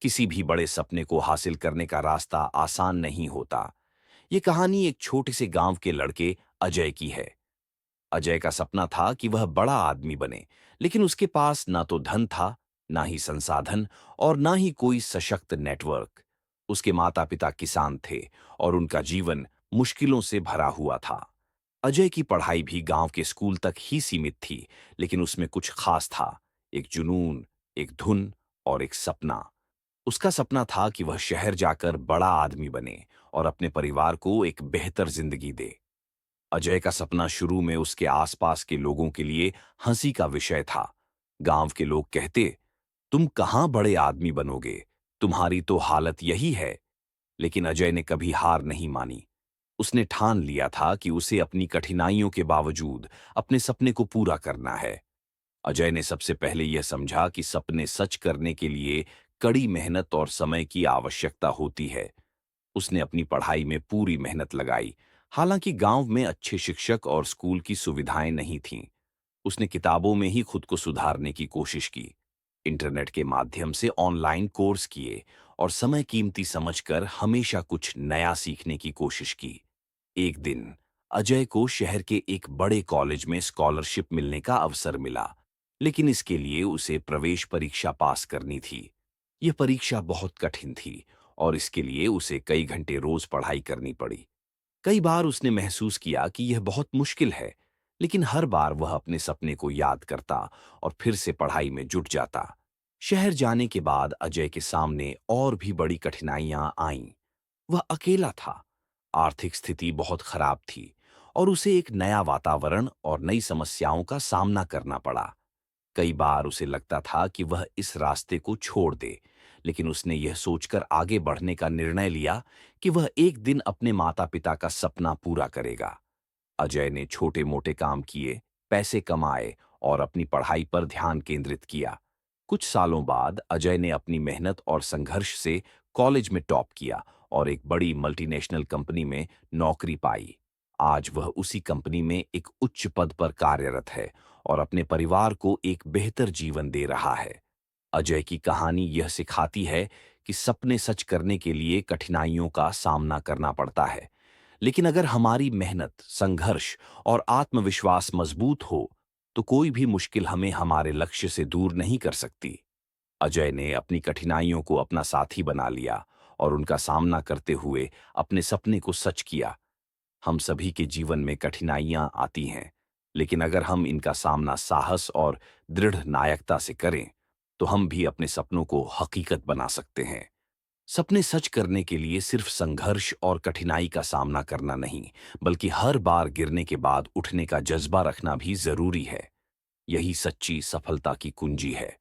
किसी भी बड़े सपने को हासिल करने का रास्ता आसान नहीं होता। ये कहानी एक छोटे से गांव के लड़के अजय की है। अजय का सपना था कि वह बड़ा आदमी बने, लेकिन उसके पास ना तो धन था, ना ही संसाधन और ना ही कोई सशक्त नेटवर्क। उसके माता पिता किसान थे और उनका जीवन मुश्किलों से भरा हुआ था। अजय की पढ़ाई भी गांव के स्कूल तक ही सीमित थी, लेकिन उसमें कुछ खास था। एक जुनून, एक धुन और एक सपना। उसका सपना था कि वह शहर जाकर बड़ा आदमी बने और अपने परिवार को एक बेहतर जिंदगी दे। अजय का सपना शुरू में उसके आसपास के लोगों के लिए हंसी का विषय था। गांव के लोग कहते, तुम कहां बड़े आदमी बनोगे, तुम्हारी तो हालत यही है। लेकिन अजय ने कभी हार नहीं मानी। उसने ठान लिया था कि उसे अपनी कठिनाइयों के बावजूद अपने सपने को पूरा करना है। अजय ने सबसे पहले यह समझा कि सपने सच करने के लिए कड़ी मेहनत और समय की आवश्यकता होती है। उसने अपनी पढ़ाई में पूरी मेहनत लगाई। हालांकि गांव में अच्छे शिक्षक और स्कूल की सुविधाएं नहीं थीं। उसने किताबों में ही खुद को सुधारने की कोशिश की। इंटरनेट के माध्यम से ऑनलाइन कोर्स किए और समय कीमती समझकर हमेशा कुछ नया सीखने की कोशिश की। एक दिन अजय को शहर के एक बड़े कॉलेज में स्कॉलरशिप मिलने का अवसर मिला, लेकिन इसके लिए उसे प्रवेश परीक्षा पास करनी थी। यह परीक्षा बहुत कठिन थी और इसके लिए उसे कई घंटे रोज पढ़ाई करनी पड़ी। कई बार उसने महसूस किया कि यह बहुत मुश्किल है, लेकिन हर बार वह अपने सपने को याद करता और फिर से पढ़ाई में जुट जाता। शहर जाने के बाद अजय के सामने और भी बड़ी कठिनाइयां आईं। वह अकेला था, आर्थिक स्थिति बहुत खराब थी और उसे एक नया वातावरण और नई समस्याओं का सामना करना पड़ा। कई बार उसे लगता था कि वह इस रास्ते को छोड़ दे, लेकिन उसने यह सोचकर आगे बढ़ने का निर्णय लिया कि वह एक दिन अपने माता-पिता का सपना पूरा करेगा। अजय ने छोटे-मोटे काम किए, पैसे कमाए और अपनी पढ़ाई पर ध्यान केंद्रित किया। कुछ सालों बाद अजय ने अपनी मेहनत और संघर्ष से कॉलेज में टॉप किया और एक बड़ी मल्टीनेशनल कंपनी में नौकरी पाई। आज वह उसी कंपनी में एक उच्च पद पर कार्यरत है और अपने परिवार को एक बेहतर जीवन दे रहा है। अजय की कहानी यह सिखाती है कि सपने सच करने के लिए कठिनाइयों का सामना करना पड़ता है, लेकिन अगर हमारी मेहनत, संघर्ष और आत्मविश्वास मजबूत हो, तो कोई भी मुश्किल हमें हमारे लक्ष्य से दूर नहीं कर सकती। अजय ने अपनी कठिनाइयों को अपना साथी बना लिया और उनका सामना करते हुए अपने सपने को सच किया। हम सभी के जीवन में कठिनाइयां आती हैं, लेकिन अगर हम इनका सामना साहस और दृढ़ नायकता से करें, तो हम भी अपने सपनों को हकीकत बना सकते हैं। सपने सच करने के लिए सिर्फ संघर्ष और कठिनाई का सामना करना नहीं, बल्कि हर बार गिरने के बाद उठने का जज्बा रखना भी जरूरी है। यही सच्ची सफलता की कुंजी है।